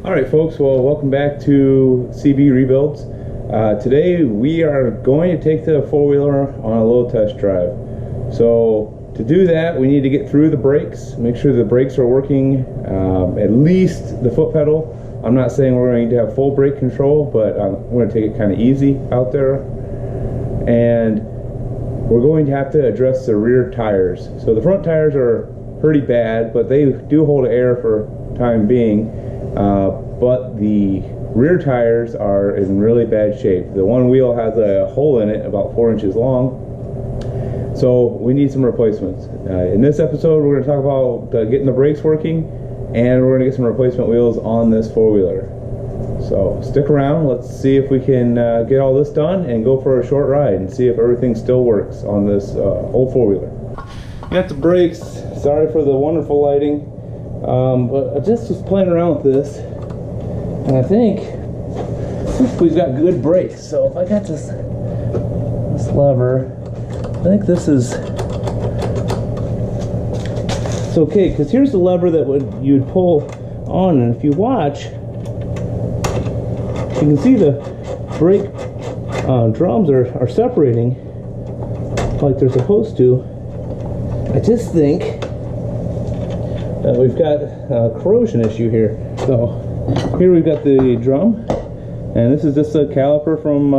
Alright folks, well welcome back to CB Rebuilds. Today we are going to take the four-wheeler on a little test drive. So to do that we need to get through the brakes, make sure the brakes are working, at least the foot pedal. I'm not saying we're going to have full brake control, but I'm going to take it kind of easy out there. And we're going to have to address the rear tires. So the front tires are pretty bad, but they do hold air for time being. But the rear tires are in really bad shape. The one wheel has a hole in it about 4 inches long, so we need some replacements. In this episode we're going to talk about getting the brakes working, and we're going to get some replacement wheels on this four-wheeler. So stick around, let's see if we can get all this done and go for a short ride and see if everything still works on this old four-wheeler. Got the brakes. Sorry for the wonderful lighting. But I just was playing around with this, and I think we've got good brakes. So if I got this lever, I think this is it's okay, because here's the lever that you'd pull on, and if you watch, you can see the brake drums are separating like they're supposed to. I just think we've got a corrosion issue here. So here we've got the drum, and this is just a caliper from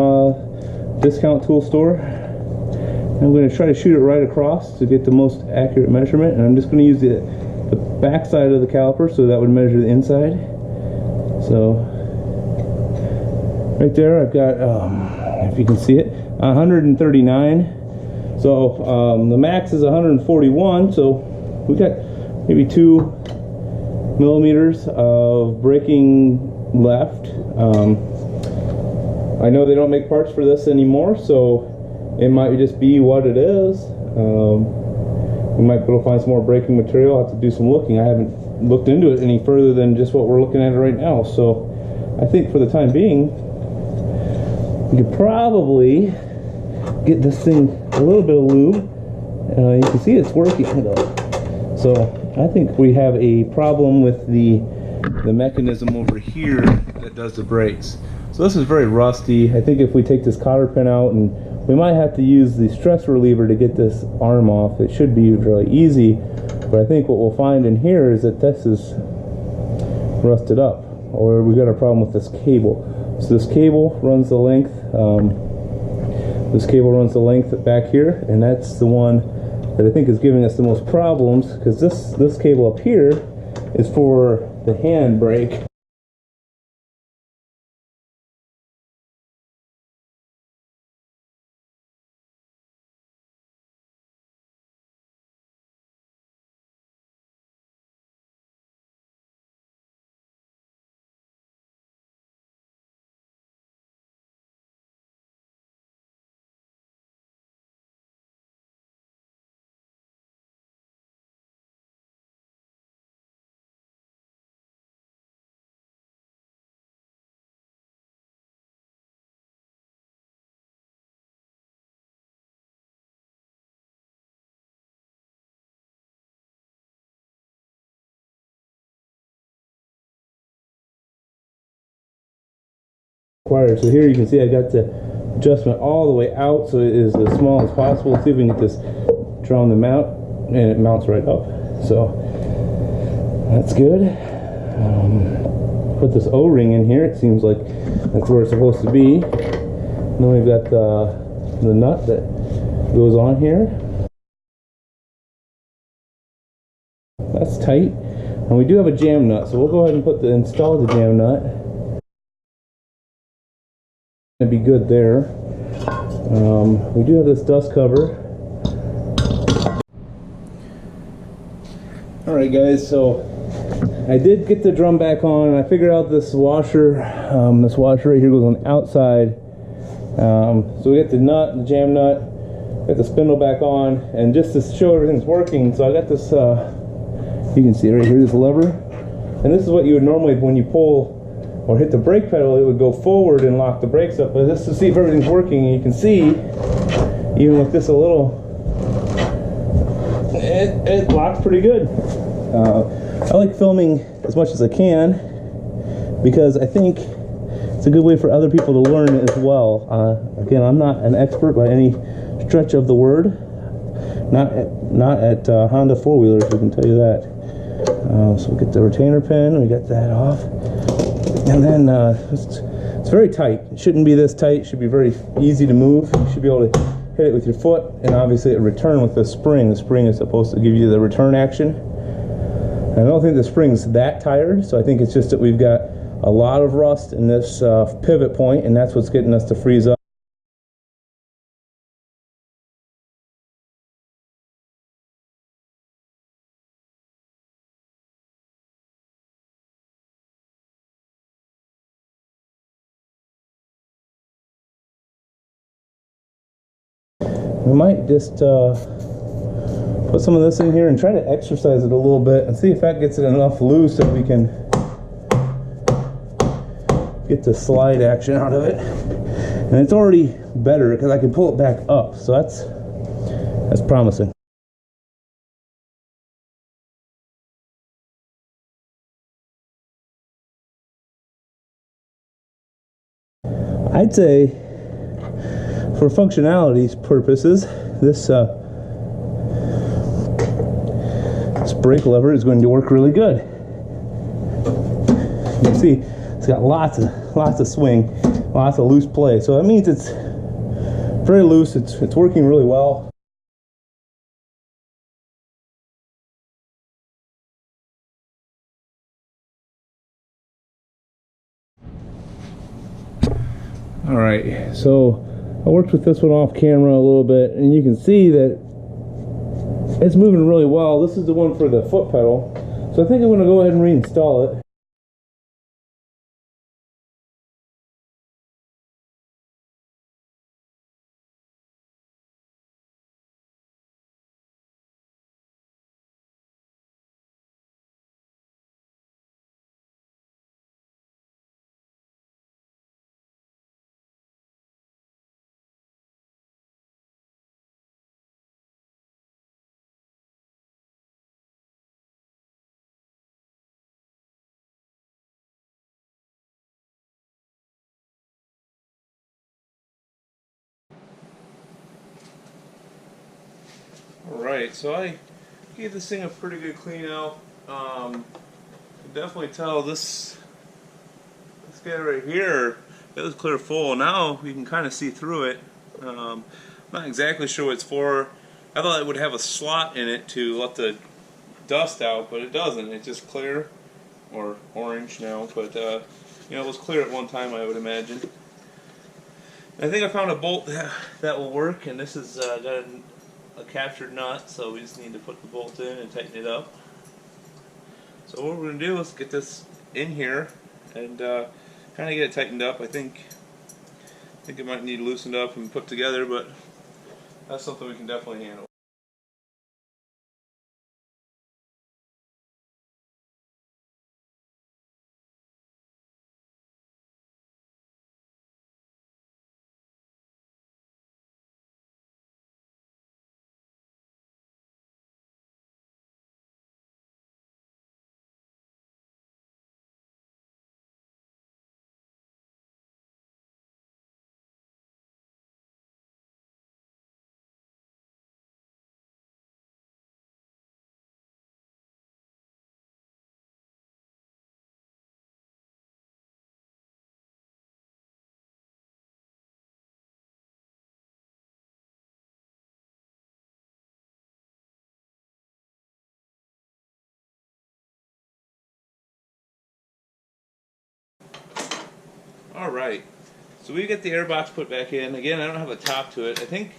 discount tool store. I'm going to try to shoot it right across to get the most accurate measurement, and I'm just going to use the back side of the caliper, so that would measure the inside. So right there I've got, if you can see it, 139. So the max is 141, so we got maybe 2 millimeters of braking left. I know they don't make parts for this anymore, so it might just be what it is. We might be able to find some more braking material. I'll have to do some looking. I haven't looked into it any further than just what we're looking at right now. So I think for the time being, we could probably get this thing a little bit of lube. You can see it's working though. So I think we have a problem with the mechanism over here that does the brakes. So this is very rusty. I think if we take this cotter pin out, and we might have to use the stress reliever to get this arm off. It should be really easy, but I think what we'll find in here is that this is rusted up, or we've got a problem with this cable. So this cable runs the length. This cable runs the length back here, and that's the one that I think is giving us the most problems, because this cable up here is for the hand brake. So here you can see I got the adjustment all the way out, so it is as small as possible. Let's see if we can get this drum to mount, and it mounts right up. So that's good. Put this O-ring in here. It seems like that's where it's supposed to be. And then we've got the nut that goes on here. That's tight. And we do have a jam nut, so we'll go ahead and install the jam nut. It'd be good there. We do have this dust cover. Alright guys, so I did get the drum back on, and I figured out this washer. This washer right here goes on the outside. So we got the nut, the jam nut, got the spindle back on, and just to show everything's working, so I got this, you can see right here, this lever. And this is what you would normally, when you pull or hit the brake pedal, it would go forward and lock the brakes up. But just to see if everything's working, you can see, even with this a little, it locks pretty good. I like filming as much as I can, because I think it's a good way for other people to learn as well. Again, I'm not an expert by any stretch of the word. Not at Honda four-wheelers, we can tell you that. So we'll get the retainer pin, we got that off. And then it's very tight. It shouldn't be this tight. It should be very easy to move. You should be able to hit it with your foot, and obviously it return with the spring. The spring is supposed to give you the return action. And I don't think the spring's that tired, so I think it's just that we've got a lot of rust in this pivot point, and that's what's getting us to freeze up. We might just put some of this in here and try to exercise it a little bit and see if that gets it enough loose that we can get the slide action out of it. And it's already better because I can pull it back up, so that's promising. I'd say for functionality's purposes, this brake lever is going to work really good. You can see it's got lots of swing, lots of loose play. So that means it's very loose. It's working really well. All right, so I worked with this one off camera a little bit, and you can see that it's moving really well. This is the one for the foot pedal, so I think I'm going to go ahead and reinstall it. Alright, so I gave this thing a pretty good clean out. You can definitely tell this guy right here, it was clear full. Now you can kind of see through it. I'm not exactly sure what it's for. I thought it would have a slot in it to let the dust out, but it doesn't. It's just clear, or orange now, but you know, it was clear at one time, I would imagine. I think I found a bolt that will work, and this is got a captured nut, so we just need to put the bolt in and tighten it up. So what we're going to do is get this in here and kind of get it tightened up. I think it might need loosened up and put together, but that's something we can definitely handle. Alright, so we get the airbox put back in. Again, I don't have a top to it. I think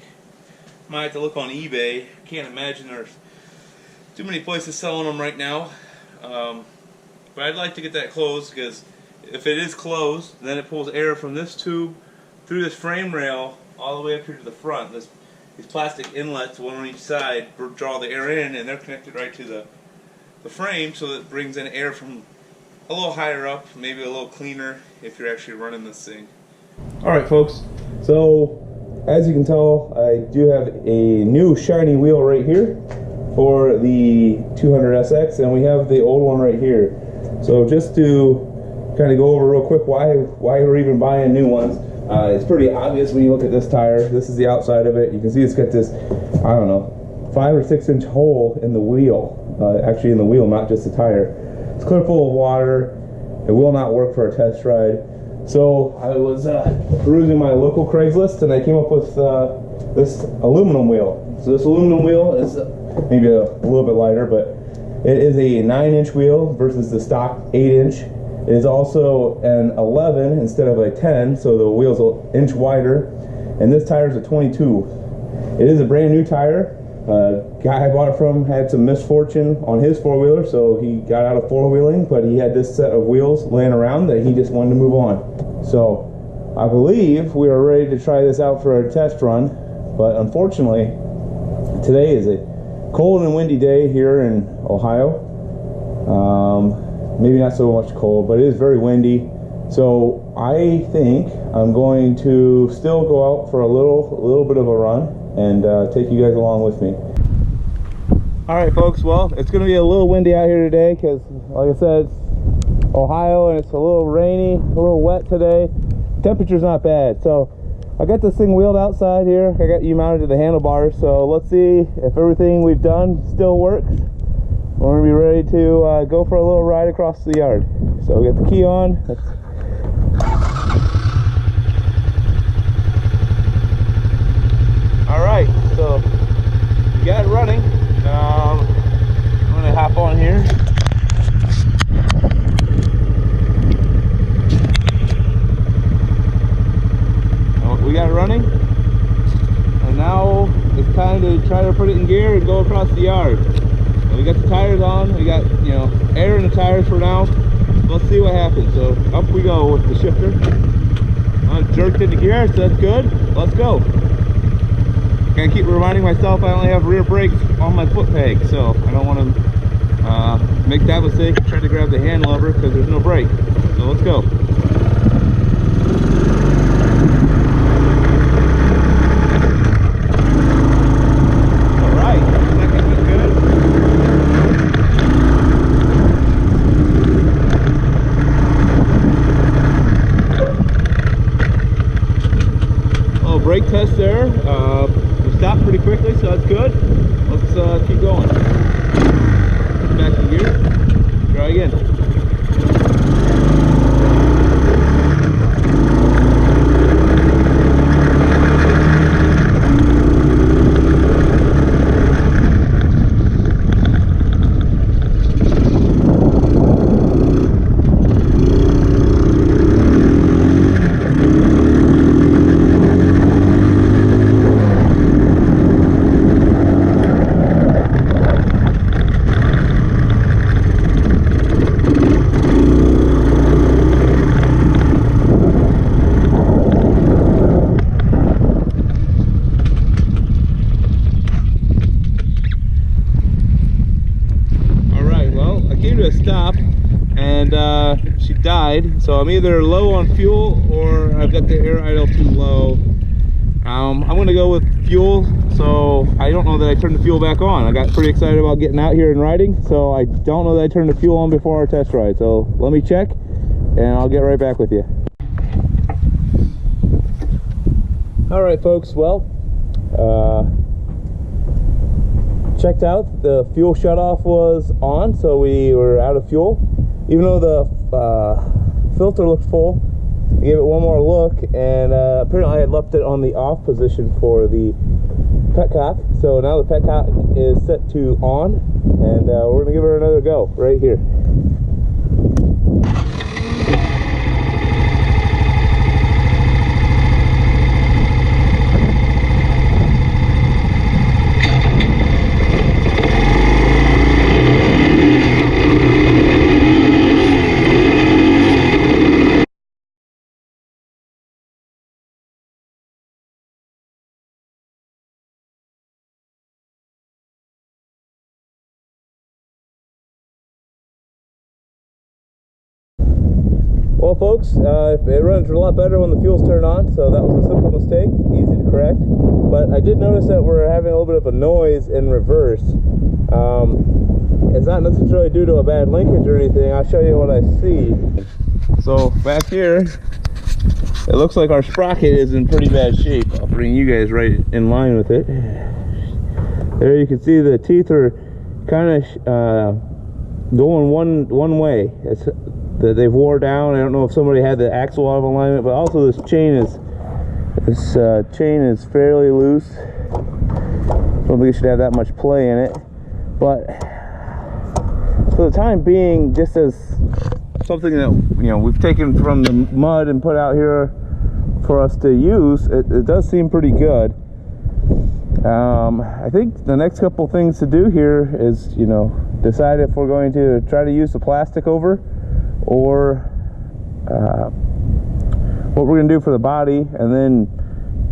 I might have to look on eBay. Can't imagine there's too many places selling them right now. But I'd like to get that closed, because if it is closed, then it pulls air from this tube through this frame rail all the way up here to the front. These plastic inlets, one on each side, draw the air in, and they're connected right to the frame, so that it brings in air from a little higher up, maybe a little cleaner if you're actually running this thing. Alright folks, so as you can tell, I do have a new shiny wheel right here for the 200SX, and we have the old one right here. So just to kind of go over real quick why we're even buying new ones. It's pretty obvious when you look at this tire. This is the outside of it. You can see it's got this, I don't know, 5 or 6 inch hole in the wheel. Actually in the wheel, not just the tire. It's clear full of water. It will not work for a test ride. So I was perusing my local Craigslist and I came up with this aluminum wheel. So this aluminum wheel is maybe a little bit lighter, but it is a 9-inch wheel versus the stock 8-inch. It is also an 11 instead of a 10, so the wheel's an inch wider. And this tire is a 22. It is a brand new tire. Guy I bought it from had some misfortune on his four-wheeler, so he got out of four-wheeling, but he had this set of wheels laying around that he just wanted to move on. So I believe we are ready to try this out for a test run, but unfortunately today is a cold and windy day here in Ohio. Maybe not so much cold, but it is very windy. So I think I'm going to still go out for a little bit of a run and take you guys along with me. Alright folks, well, it's going to be a little windy out here today because, like I said, it's Ohio and it's a little rainy, a little wet today. Temperature's not bad. So I got this thing wheeled outside here. I got you mounted to the handlebars, so let's see if everything we've done still works. We're going to be ready to go for a little ride across the yard. So we got the key on. Alright, so we got it running. I'm going to hop on here. We got it running. And now it's time to try to put it in gear and go across the yard. And we got the tires on. We got, you know, air in the tires for now. Let's see what happens. So up we go with the shifter. I'm jerked into gear, so that's good. Let's go. Gotta keep reminding myself I only have rear brakes on my foot peg, so I don't want to make that mistake and try to grab the hand lever because there's no brake. So let's go. Alright, second was good. Oh, brake test there. Stopped pretty quickly, so that's good. Let's keep going. Back in gear. Try again. Stop, and she died, so I'm either low on fuel or I've got the air idle too low. I'm gonna go with fuel, so I don't know that I turned the fuel back on. I got pretty excited about getting out here and riding, so I don't know that I turned the fuel on before our test ride. So let me check and I'll get right back with you. All right folks, well, checked out, the fuel shutoff was on, so we were out of fuel. Even though the filter looked full, I gave it one more look, and apparently I had left it on the off position for the petcock. So now the petcock is set to on, and we're gonna give her another go right here. Well folks, it runs a lot better when the fuel's turned on, so that was a simple mistake, easy to correct. But I did notice that we're having a little bit of a noise in reverse. It's not necessarily due to a bad linkage or anything. I'll show you what I see. So back here, it looks like our sprocket is in pretty bad shape. I'll bring you guys right in line with it. There you can see the teeth are kind of going one way. It's that they've wore down. I don't know if somebody had the axle out of alignment, but also this chain is fairly loose. Don't think it should have that much play in it, but for the time being, just as something that we've taken from the mud and put out here for us to use, it does seem pretty good. I think the next couple things to do here is decide if we're going to try to use the plastic over, or what we're going to do for the body, and then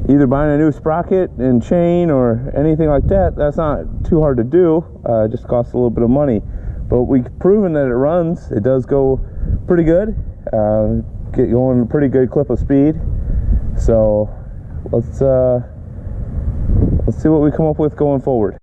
either buying a new sprocket and chain or anything like that. That's not too hard to do. It just costs a little bit of money, but we've proven that it runs. It does go pretty good, get going a pretty good clip of speed. So let's see what we come up with going forward.